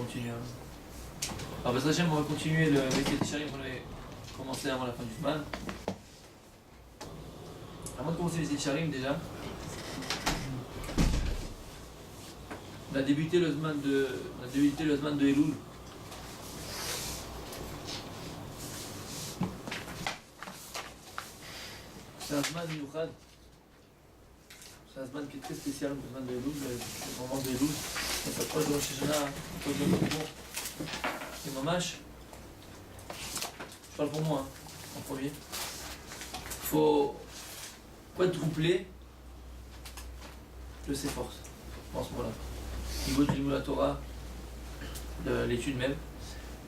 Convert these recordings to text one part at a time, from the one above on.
continue. Alors, parce que on va continuer le Yetziat Yesharim qu'on avait commencé avant la fin du Zman. Avant de commencer les Yetziat Yesharim, déjà, on a débuté le Zman de Elul. C'est un Zman Miouchad. C'est un Zman qui est très spécial, le Zman de Elul, le moment de Elul. On s'approche de Rosh Hashanah, on s'approche de Bon. Et Mamash, je parle pour moi, en premier. Faut être troublé de ses forces, en ce moment-là. Au niveau du Limud la Torah, de l'étude même,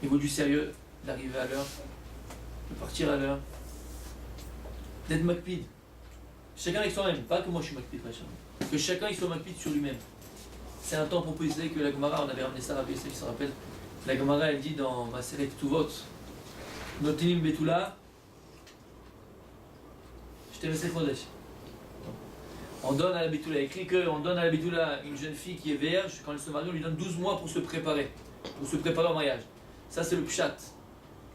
au niveau du sérieux, d'arriver à l'heure, de partir à l'heure, d'être makpid. Chacun avec soi-même, pas que moi je suis makpid, que chacun il soit makpid sur lui-même. C'est un temps proposé que la Gemara, on avait ramené ça à Rabbi Yosef, il se rappelle. La Gemara, elle dit dans Maseret Tuvot, Notinim Betula, Shtemesre Chodesh. On donne à la Betula, écrit qu'on donne à la Betula une jeune fille qui est vierge, quand elle se marie, on lui donne 12 mois pour se préparer au mariage. Ça, c'est le Pshat.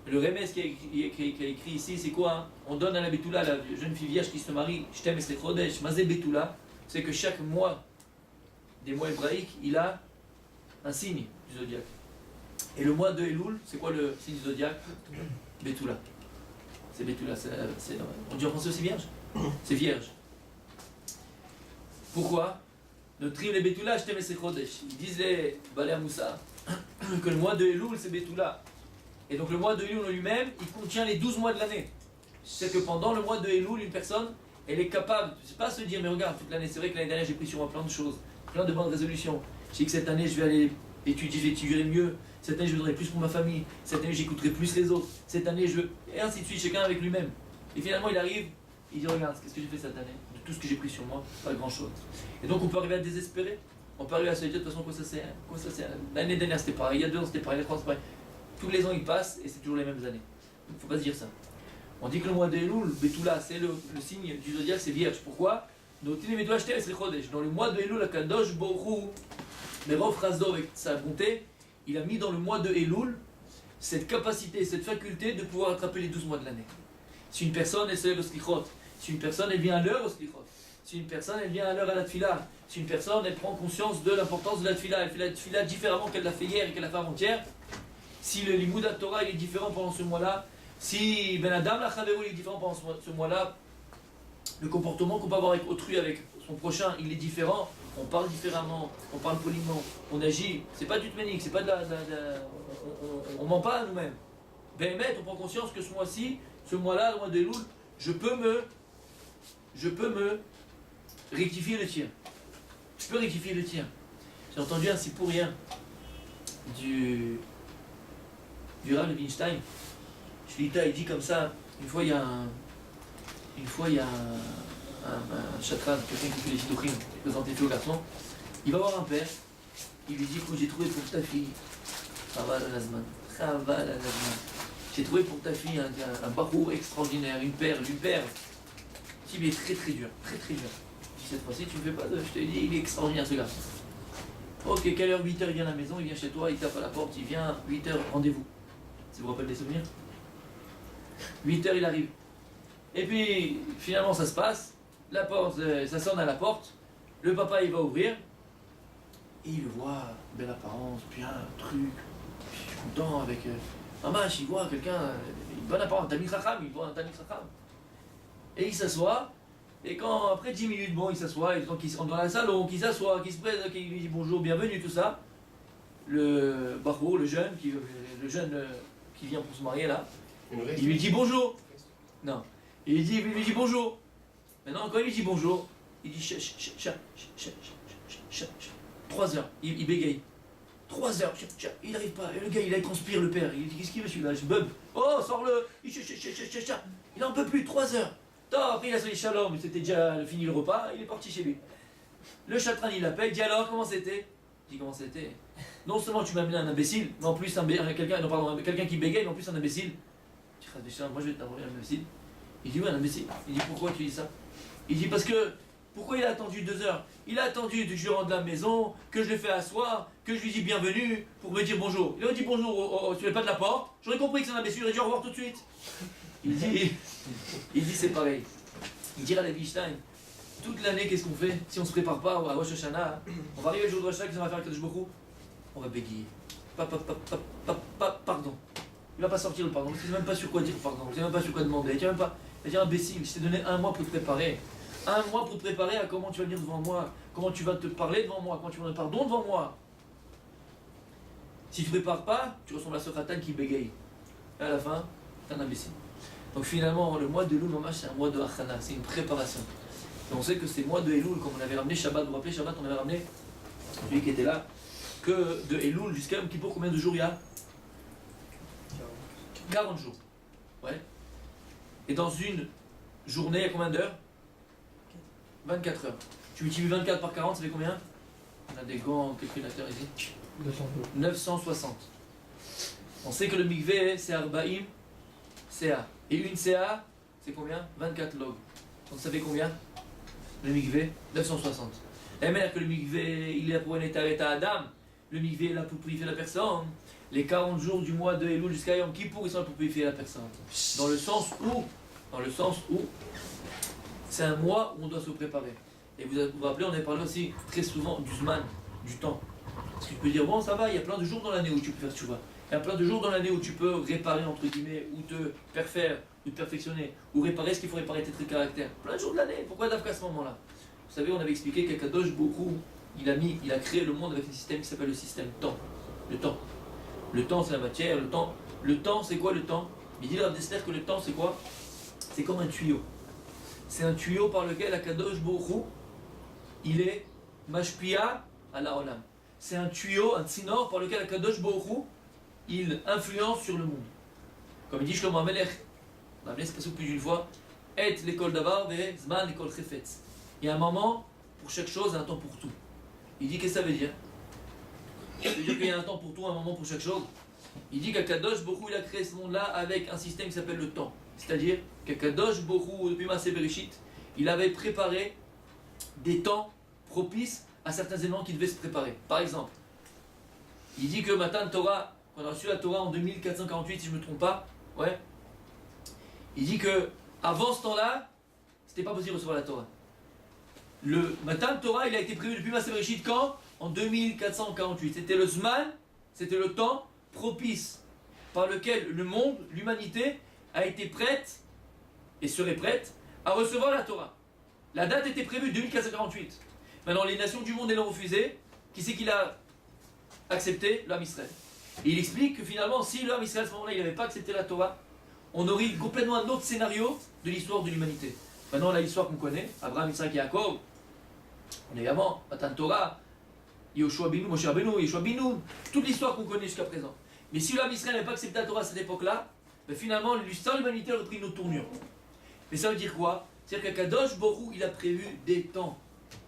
Le Remez qui a écrit ici, c'est quoi? On donne à la Betula, la jeune fille vierge qui se marie, Shtemesre Chodesh, Mazé Betula, c'est que chaque mois des mois hébraïques, il a un signe du zodiaque. Et le mois de Elul, c'est quoi le signe du zodiaque? Betula. C'est Betula. On dit en français aussi vierge? C'est vierge. Pourquoi? Notre les Betula, Shtem et Chodesh. Ils disent les Balé Moussa que le mois de Elul, c'est Betula. Et donc le mois de Elul en lui-même, il contient les 12 mois de l'année. C'est que pendant le mois de Elul, une personne, elle est capable, c'est pas se dire, mais regarde, toute l'année, c'est vrai que l'année dernière, j'ai pris sur moi plein de choses, plein de bonnes résolutions. Je sais que cette année, je vais aller étudier mieux. Cette année, je voudrais plus pour ma famille. Cette année, j'écouterai plus les autres. Cette année, je veux... Et ainsi de suite, chacun avec lui-même. Et finalement, il arrive, il dit, regarde, qu'est-ce que j'ai fait cette année? De tout ce que j'ai pris sur moi, pas grand-chose. Et donc, on peut arriver à désespérer. On peut arriver à se dire, de toute façon, quoi ça sert? L'année dernière, c'était pareil. Il y a 2 ans, c'était pareil. Il y a 3 ans, c'était pareil. Tous les ans, ils passent et c'est toujours les mêmes années. Il ne faut pas se dire ça. On dit que le mois de Elul, Betula, c'est le signe du zodiaque, c'est vierge. Pourquoi? Dans le mois de Elul, Kadosh Borou, Merov Razdo, avec sa bonté, il a mis dans le mois de Elul cette capacité, cette faculté de pouvoir attraper les 12 mois de l'année. Si une personne elle se lève au slichot, si une personne elle vient à l'heure au slichot, si une personne elle vient à l'heure à la tfila, si une personne elle prend conscience de l'importance de la tfila, elle fait la tfila différemment qu'elle l'a fait hier et qu'elle l'a fait avant-hier, si le Limud la Torah il est différent pendant ce mois-là, si Ben Adam la Chaverou il est différent pendant ce mois-là, le comportement qu'on peut avoir avec autrui, avec son prochain, il est différent. On parle différemment, on parle poliment, on agit. C'est pas du tménique, c'est pas on ment pas à nous-mêmes. Béhémet, on prend conscience que ce mois-ci, ce mois-là, le mois de Elul, je peux me rectifier le tir. Je peux rectifier le tir. J'ai entendu un si pour rien du Rav Levinstein. Shlita, il dit comme ça. Une fois, il y a un chatran, quelqu'un qui fait les shidduchim, qui présente les filles aux garçons. Il va voir un père, il lui dit que j'ai trouvé pour ta fille, Chaval al-Azman, j'ai trouvé pour ta fille un barour extraordinaire, une perle. Il est très très dur, très très dur. Je dis cette fois-ci, tu me fais pas de. Je te dis, il est extraordinaire ce garçon. Ok, quelle heure? 8h, il vient à la maison, il vient chez toi, il tape à la porte, il vient, 8h, rendez-vous. Ça vous rappelle des souvenirs? 8h, il arrive. Et puis, finalement, ça se passe. La porte, ça sonne à la porte. Le papa, il va ouvrir. Et il le voit, belle apparence, bien, truc. Puis, je suis content avec... Mamash, il voit quelqu'un, une bonne apparence, Tamil Chacham, il voit un Tamil Chacham. Et il s'assoit. Et quand, après 10 minutes, bon, il s'assoit. Et donc, il rentre dans la salle, qu'il s'assoit, qu'il se présente, qu'il lui dit bonjour, bienvenue, tout ça. Le Bachour, le jeune qui vient pour se marier là, il lui dit bonjour. Non. Il lui dit bonjour. Maintenant, quand il lui dit bonjour, il dit 3 heures. Il bégaye. 3 heures. Il n'arrive pas. Et le gars, il transpire, le père. Il dit qu'est-ce qu'il veut celui-là? Je bub. Oh, sors-le. Il n'en peut plus. 3 heures. Après, il a sonné shalom. C'était déjà fini le repas. Il est parti chez lui. Le chatran, il l'appelle. Il dit alors, comment c'était? Il dit comment c'était? Non seulement tu m'as amené un imbécile, mais en plus quelqu'un qui bégaye, mais en plus un imbécile. Tu dis, moi je vais t'envoyer un imbécile. Il dit, oui, un imbécile. Il dit, pourquoi tu dis ça? Il dit, parce que Pourquoi il a attendu 2 heures? Il a attendu que je rentre de la maison, que je le fais asseoir, que je lui dis bienvenue pour me dire bonjour. Il aurait dit bonjour, tu n'es pas de la porte. J'aurais compris que c'est un imbécile, il aurait dit au revoir tout de suite. Il dit c'est pareil. Il dira à la Wittstein, toute l'année qu'est-ce qu'on fait? Si on ne se prépare pas à Rosh Hashanah, on va arriver le jour de Rosh Hashanah, qu'est-ce qu'on va faire avec Kadosh Baruch Hu? On va bégayer. Pardon. Il va pas sortir le pardon, il ne sait même pas sur quoi dire pardon, il ne sait même pas sur quoi demander. Il va dire imbécile, je t'ai donné 1 mois pour te préparer. 1 mois pour te préparer à comment tu vas venir devant moi, comment tu vas te parler devant moi, comment tu vas me pardon devant moi. Si tu ne prépares pas, tu ressembles à ce khatan qui bégaye. Et à la fin, t'es un imbécile. Donc finalement, le mois de Elul, c'est un mois de Achana, c'est une préparation. Et on sait que ces mois de Elul, comme on avait ramené Shabbat, vous vous rappelez Shabbat, on avait ramené celui qui était là, que de Elul jusqu'à Yom Kippour, combien de jours il y a? 40 jours. Ouais. Et dans une journée, il y a combien d'heures? 24 heures. Tu multiplies 24 par 40, ça fait combien? On a des grands calculateurs ici. 960. On sait que le mikvé, c'est Arbaïm CA. Et une CA, c'est combien? 24 log. Donc ça fait combien? Le mikvé, 960. La même que le mikvé, il est pour un état Adam. Le mikvé est là pour purifier la personne. Les 40 jours du mois de Elul jusqu'à Yom Kippour, ils sont là pour purifier la personne. Dans le sens où c'est un mois où on doit se préparer. Et vous vous rappelez, on avait parlé aussi très souvent du Zman, du temps. Parce que tu peux dire, bon ça va, il y a plein de jours dans l'année où tu peux faire tchouva. Il y a plein de jours dans l'année où tu peux réparer, entre guillemets, ou te parfaire, ou te perfectionner, ou réparer ce qu'il faut réparer tes traits de caractère. Plein de jours de l'année, pourquoi d'Afka à ce moment-là? Vous savez, on avait expliqué qu'Akadosh beaucoup, il a créé le monde avec un système qui s'appelle le système temps. Le temps. Le temps c'est la matière, le temps c'est quoi le temps? Il dit à Abdesler que le temps c'est quoi? C'est comme un tuyau. C'est un tuyau par lequel Akadosh Baruch il est mashpia à la olam. C'est un tuyau, un tsinor par lequel Akadosh Baruch il influence sur le monde. Comme il dit Shlomo HaMelech, on a amené ce passage plus d'une fois, et l'école d'avar ve zman l'école chefetz. Il y a un moment pour chaque chose et un temps pour tout. Il dit qu'est-ce que ça veut dire? Ça veut dire qu'il y a un temps pour tout, un moment pour chaque chose. Il dit qu'Akadosh Baruch il a créé ce monde-là avec un système qui s'appelle le temps. C'est-à-dire qu'Akadosh Baruch depuis Maaseh Bereshit, il avait préparé des temps propices à certains éléments qui devaient se préparer. Par exemple, il dit que Matan Torah, qu'on a reçu la Torah en 2448, si je ne me trompe pas, ouais. Il dit que avant ce temps-là, c'était pas possible de recevoir la Torah. Le Matan Torah, il a été prévu depuis Maaseh Bereshit quand? En 2448. C'était le Zman, c'était le temps propice par lequel le monde, l'humanité, a été prête et serait prête à recevoir la Torah. La date était prévue 2448. Maintenant, les nations du monde l'ont refusé. Qui c'est qui l'a accepté? L'homme Israël. Et il explique que finalement, si l'homme Israël à ce moment-là, il n'avait pas accepté la Torah, on aurait eu complètement un autre scénario de l'histoire de l'humanité. Maintenant, là, l'histoire qu'on connaît, Abraham, Isaac et Jacob, on est évidemment, Matan Torah, Yoshua Binu, Moshe Rabbeinu, Yoshua Binu, toute l'histoire qu'on connaît jusqu'à présent. Mais si l'homme Israël n'avait pas accepté la Torah à cette époque-là, ben finalement, l'histoire de l'humanité aurait pris une autre tournure. Mais ça veut dire quoi? C'est-à-dire qu'Akadosh Baruch il a prévu des temps.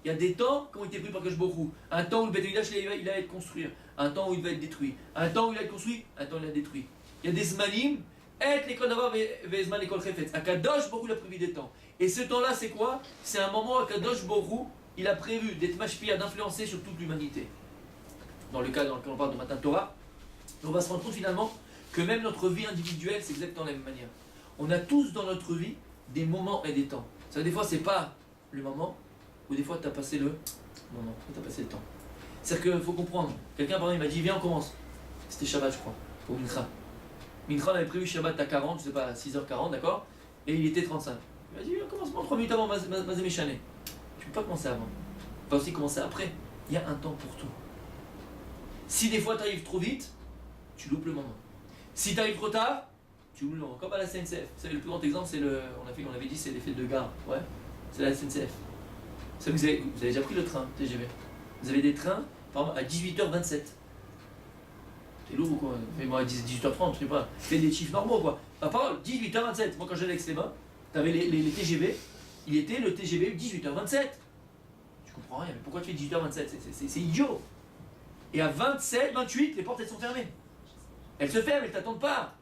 Il y a des temps qui ont été pris par Akadosh Baruch Hu. Un temps où le Beth Mikdash il allait être construit, un temps où il va être détruit, un temps où il va être construit, un temps où il va être détruit. Il y a des zmanim, et l'école d'avoir vezman l'école chefetz. Akadosh Baruch il a prévu des temps. Et ce temps-là, c'est quoi? C'est un moment où Akadosh Baruch il a prévu d'être mashpia, d'influencer sur toute l'humanité. Dans le cas dans lequel on parle de Matan Torah, on va se rendre compte finalement que même notre vie individuelle, c'est exactement la même manière. On a tous dans notre vie des moments et des temps. Ça, des fois, c'est pas le moment, ou des fois, tu as passé le moment, tu as passé le temps. C'est-à-dire qu'il faut comprendre. Quelqu'un, par exemple, il m'a dit, viens, on commence. C'était Shabbat, je crois, pour Mincha. Mincha, on avait prévu Shabbat à 40, je sais pas, à 6h40, d'accord? Et il était 35. Il m'a dit, viens, commence 3 minutes avant Mazé Méchané. Tu peux pas commencer avant. Tu peux aussi commencer après. Il y a un temps pour tout. Si des fois, tu arrives trop vite, tu loupes le moment. Si tu arrives trop tard, tu loupes le moment. Comme à la SNCF. Vous savez, le plus grand exemple, c'est le. On avait dit, c'est l'effet de gare. Ouais. C'est la SNCF. Vous avez déjà pris le train TGV. Vous avez des trains, par exemple, à 18h27. C'est lourd ou quoi? Mais moi, à 18h30, je sais pas. Fais des chiffres normaux, quoi. Par parole, 18h27. Moi, quand j'allais avec Stéma, tu avais les TGV. Il était le TGV 18h27. Tu comprends rien. Mais pourquoi tu fais 18h27? C'est idiot. Et à 27, 28, les portes, elles sont fermées. Elles se ferment, elles ne t'attendent pas.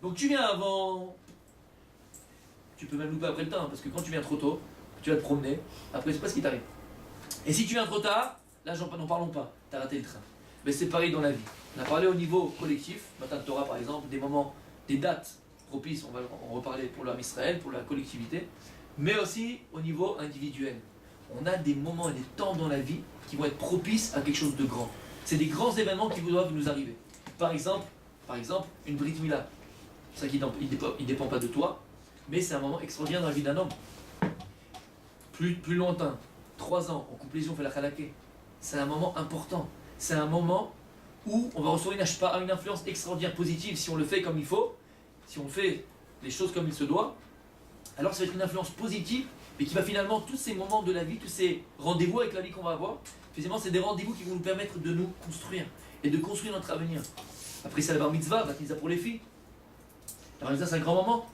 Donc tu viens avant. Tu peux même louper après le temps, parce que quand tu viens trop tôt, tu vas te promener, après, je sais pas ce qui t'arrive. Et si tu viens trop tard, là, n'en parlons pas, tu as raté le train. Mais c'est pareil dans la vie. On a parlé au niveau collectif, Matan Torah par exemple, des moments, des dates propices, on va en reparler pour l'âme Israël, pour la collectivité, mais aussi au niveau individuel. On a des moments et des temps dans la vie qui vont être propices à quelque chose de grand. C'est des grands événements qui doivent nous arriver. Par exemple, une Brit Mila. C'est ça qui ne dépend pas de toi, mais c'est un moment extraordinaire dans la vie d'un homme. Plus lointain, 3 ans, on coupe les yeux, on fait la khalaké. C'est un moment important. C'est un moment où on va recevoir une influence extraordinaire positive si on le fait comme il faut, si on fait les choses comme il se doit. Alors ça va être une influence positive, mais qui va finalement, tous ces moments de la vie, tous ces rendez-vous avec la vie qu'on va avoir, finalement c'est des rendez-vous qui vont nous permettre de nous construire et de construire notre avenir. Après c'est la bar mitzvah, pour les filles. La bar mitzvah c'est un grand moment.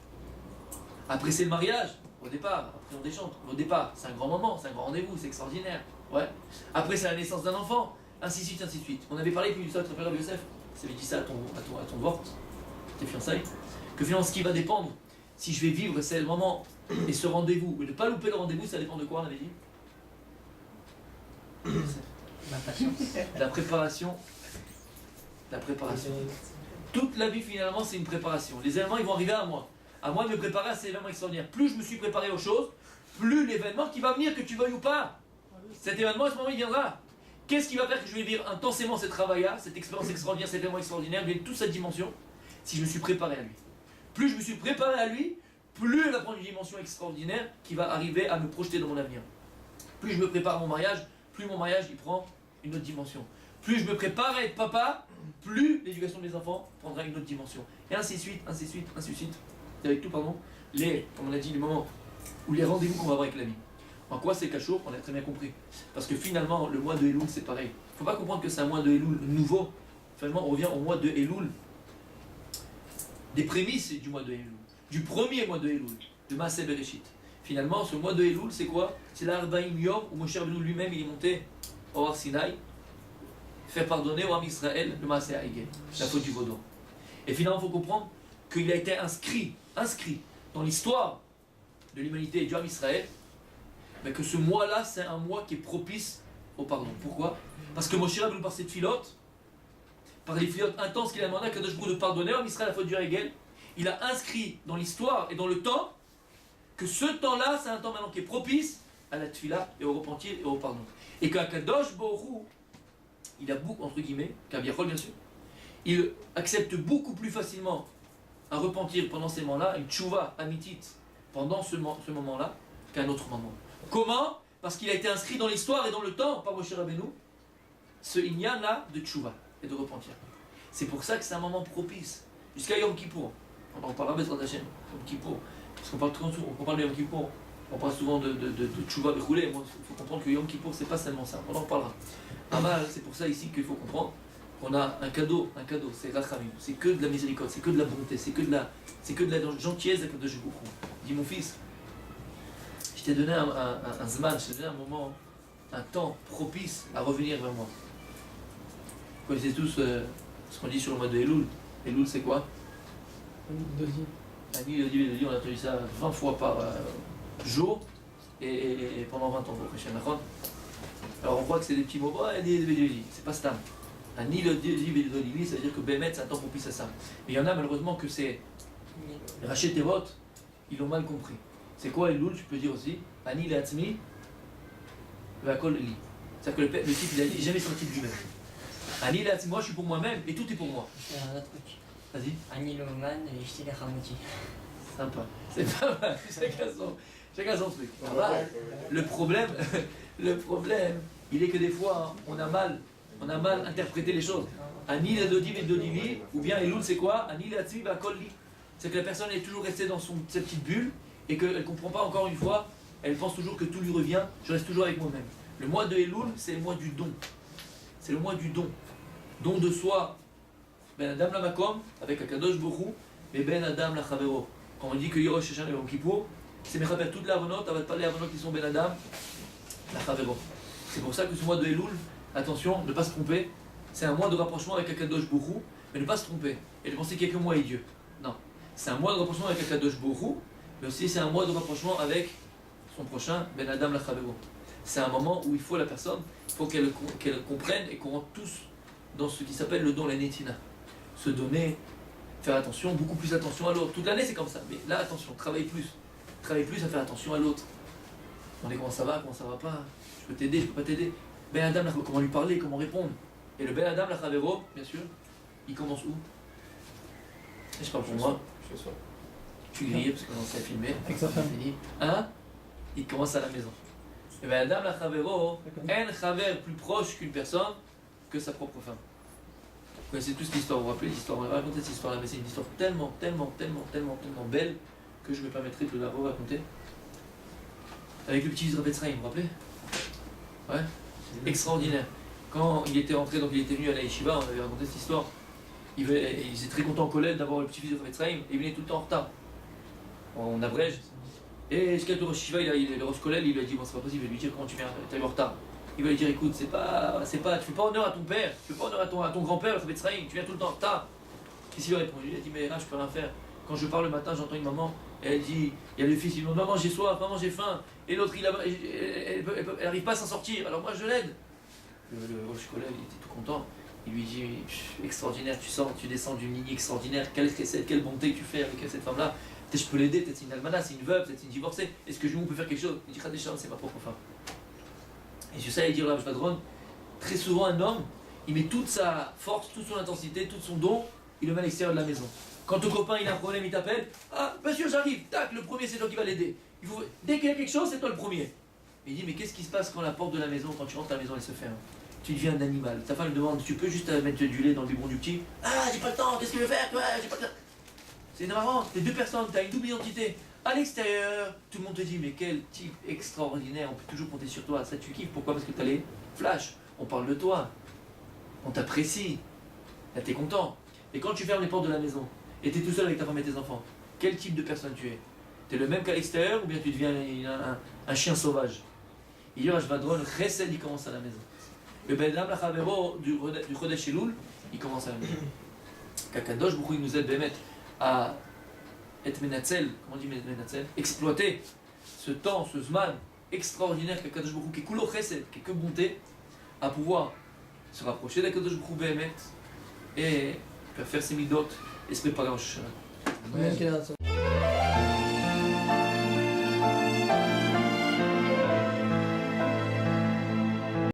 Après c'est le mariage, au départ, après on déchante. Au départ, c'est un grand moment, c'est un grand rendez-vous, c'est extraordinaire. Ouais. Après c'est la naissance d'un enfant, ainsi de suite, ainsi de suite. On avait parlé plus du de frère Yosef, ça avait dit ça à ton vort, tes fiançailles, que finalement ce qui va dépendre, si je vais vivre, c'est le moment et ce rendez-vous, et ne pas louper le rendez-vous, ça dépend de quoi, on avait dit? La patience. La préparation. La préparation. Toute la vie finalement c'est une préparation. Les événements ils vont arriver à moi. À moi de me préparer à ces événements extraordinaires. Plus je me suis préparé aux choses, plus l'événement qui va venir, que tu veuilles ou pas. Cet événement à ce moment il viendra. Qu'est-ce qui va faire que je vais vivre intensément ce travail-là, cette expérience extraordinaire, cet événement extraordinaire, bien toute sa dimension, si je me suis préparé à lui. Plus je me suis préparé à lui, plus elle va prendre une dimension extraordinaire qui va arriver à me projeter dans mon avenir. Plus je me prépare à mon mariage, plus mon mariage il prend une autre dimension. Plus je me prépare à être papa, plus l'éducation de mes enfants prendra une autre dimension. Et ainsi de suite, ainsi de suite, ainsi de suite. Et avec tout, pardon, comme on a dit, les moments où les rendez-vous qu'on va avoir avec la vie. En quoi c'est Kachour? On a très bien compris. Parce que finalement, le mois de Elul, c'est pareil. Il ne faut pas comprendre que c'est un mois de Elul nouveau. Finalement, on revient au mois de Elul, des prémices du mois de Elul, du premier mois de Elul, de Maaseh Bereshit. Finalement, ce mois de Elul, c'est quoi? C'est l'Arbaïm Yom où Moshe Rabbeinu lui-même il est monté au Har Sinaï, faire pardonner au Ham Israël le Maaseh Haïgel, la faute du Vaudor. Et finalement, il faut comprendre qu'il a été inscrit dans l'histoire de l'humanité et du Ham Israël, mais que ce mois-là, c'est un mois qui est propice au pardon. Pourquoi? Parce que Moshe Rabbeinu, par cette filote, par les filotes intenses qu'il a demandé à Kadosh Baruch Hu de pardonner au Ham Israël la faute du Haïgel, il a inscrit dans l'histoire et dans le temps que ce temps-là, c'est un temps maintenant qui est propice à la tfila et au repentir et au pardon. Et qu'à Kadosh Baruch Hu, il a beaucoup, entre guillemets, Kaviachol bien sûr, il accepte beaucoup plus facilement un repentir pendant ces moments-là, une tchouva amitit pendant ce moment-là, qu'un autre moment. Comment? Parce qu'il a été inscrit dans l'histoire et dans le temps par Moshe Rabbeinu, ce inyan-là de tchouva et de repentir. C'est pour ça que c'est un moment propice, jusqu'à Yom Kippour. On en parlera Bezrat Hashem, Yom Kippour. Parce qu'on parle souvent, on parle de Yom Kippour, on parle souvent de tchouva roulé. Il faut comprendre que Yom Kippour, c'est pas seulement ça, on en reparlera. C'est pour ça ici qu'il faut comprendre qu'on a un cadeau, c'est Rachamim, c'est que de la miséricorde, c'est que de la bonté, c'est que de la gentillesse de Kadosh Baruch Hu. Dis mon fils, je t'ai donné un zman, je t'ai donné un moment, un temps propice à revenir vers moi. Vous connaissez tous ce qu'on dit sur le mois de Elul. Elul c'est quoi? Ani Lodi, on a entendu ça 20 fois par jour et pendant 20 ans. Alors on croit que c'est des petits mots, c'est pas Stam. Ani Lodi, ça veut dire que Bémet c'est un temps propice à ça. Mais il y en a malheureusement que c'est Rachet Tevot, ils l'ont mal compris. C'est quoi Elul? Je peux dire aussi Ani Leatzmi, Vakol Li. C'est-à-dire que le type il a dit jamais sorti de lui-même. Ani Leatzmi, moi je suis pour moi-même et tout est pour moi. Je fais un autre truc. Vas-y. Ani Loman, Jti les Ramoti. Sympa. C'est pas mal. Chacun son truc. Le problème, il est que des fois, on a mal interprété les choses. Ani la dodiv et dodivi, ou bien Elul c'est quoi? Ani la tzvi va kolli. C'est que la personne est toujours restée dans sa petite bulle et qu'elle ne comprend pas encore une fois, elle pense toujours que tout lui revient, je reste toujours avec moi-même. Le mois de Elul, c'est le mois du don. C'est le mois du don. Don de soi. Ben Adam la Makom, avec Akadosh Baruch Hu, et Ben Adam la Chavero. Quand on dit que Yorosh Hashanah et Yom Kippour, c'est Mechaper toute la Avonot, on va pas les Avonot qui sont Ben Adam la Chavero. C'est pour ça que ce mois de Elul, attention, ne pas se tromper, c'est un mois de rapprochement avec Akadosh Baruch Hu, mais ne pas se tromper et de penser qu'il n'y a que moi et Dieu. Non. C'est un mois de rapprochement avec Akadosh Baruch Hu, mais aussi c'est un mois de rapprochement avec son prochain, Ben Adam Lachavero. C'est un moment où il faut la personne, il faut qu'elle comprenne et qu'on rentre tous dans ce qui s'appelle le don, la netina. Se donner, faire attention, beaucoup plus attention à l'autre. Toute l'année c'est comme ça, mais là attention, travaille plus à faire attention à l'autre. On dit comment ça va pas, je peux t'aider, je peux pas t'aider. Ben Adam, comment lui parler, comment répondre. Et le Ben Adam Lachavero, bien sûr, il commence où? Et je parle pour moi. Chez soi. Tu grillais parce qu'on commençait à filmer. Avec sa femme. Hein? Il commence à la maison. Et bien, Adam la Chavero, un Chaver plus proche qu'une personne que sa propre femme. Vous connaissez tous cette histoire, vous vous rappelez l'histoire? On va raconter cette histoire-là, mais c'est une histoire tellement belle que je me permettrai de la raconter. Avec le petit Rabbi Tzraïm, vous vous rappelez? Ouais? Extraordinaire. Quand il était rentré, donc il était venu à la Yeshiva, on avait raconté cette histoire. Il était très content en collège d'avoir le petit-fils de Rabbi Tzraïm, et il venait tout le temps en retard. On abrège. Et ce qu'il y a de Rosh Shiva, le Rosh Kolel, il lui a dit, bon c'est pas possible, il va lui dire comment tu viens, t'as eu en retard. Il va lui dire, écoute, tu fais pas honneur à ton père, tu fais pas honneur à ton grand-père, le Rabbi Tzraïm, tu viens tout le temps en retard. Qu'est-ce qu'il lui a répondu? Il a dit, mais là je peux rien faire. Quand je pars le matin, j'entends une maman, et elle dit, il y a le fils, il dit, maman j'ai soif, maman j'ai faim, et l'autre elle arrive pas à s'en sortir, alors moi je l'aide. Le Rosh Kolel, il était tout content. Il lui dit, extraordinaire, tu descends d'une ligne extraordinaire, quelle bonté que tu fais avec cette femme-là. Peut-être je peux l'aider, peut-être c'est une almana, c'est une veuve, peut-être c'est une divorcée. Est-ce que on peut faire quelque chose? Il dit, Khadécha, c'est ma propre femme. Et sur ça, il dit, Rav Shvadron, très souvent un homme, il met toute sa force, toute son intensité, tout son don, il le met à l'extérieur de la maison. Quand ton copain il a un problème, il t'appelle, ah, monsieur, j'arrive, tac, le premier c'est toi qui vas l'aider. Dès qu'il y a quelque chose, c'est toi le premier. Et il dit, mais qu'est-ce qui se passe quand la porte de la maison, quand tu rentres à la maison, elle se ferme? Tu deviens un animal. Ta femme lui demande, tu peux juste mettre du lait dans le biberon du petit? Ah, j'ai pas le temps, qu'est-ce qu'il veut faire? J'ai pas le temps. C'est marrant, t'es deux personnes, t'as une double identité. À l'extérieur, tout le monde te dit, mais quel type extraordinaire, on peut toujours compter sur toi. Ça, tu kiffes. Pourquoi? Parce que t'as les flashs. On parle de toi. On t'apprécie. Là, t'es content. Et quand tu fermes les portes de la maison, et t'es tout seul avec ta femme et tes enfants, quel type de personne tu es? T'es le même qu'à l'extérieur, ou bien tu deviens un chien sauvage? Il va drôle, Chesed, il commence à la maison. Le Bedam, la Chavero du Chodesh Elul, il commence à la maison. Kakadosh, beaucoup il nous aide à mettre à être menatzel, comment on dit menatzel, exploiter ce temps, ce zman extraordinaire qu'Akadosh Baruch Hu, qui est kulo chesed, qui est que bonté, à pouvoir se rapprocher d'Akadosh Baruch Hu Behemet et faire ses midot et se préparer en Rosh Hashanah. Combien quelle heure ça?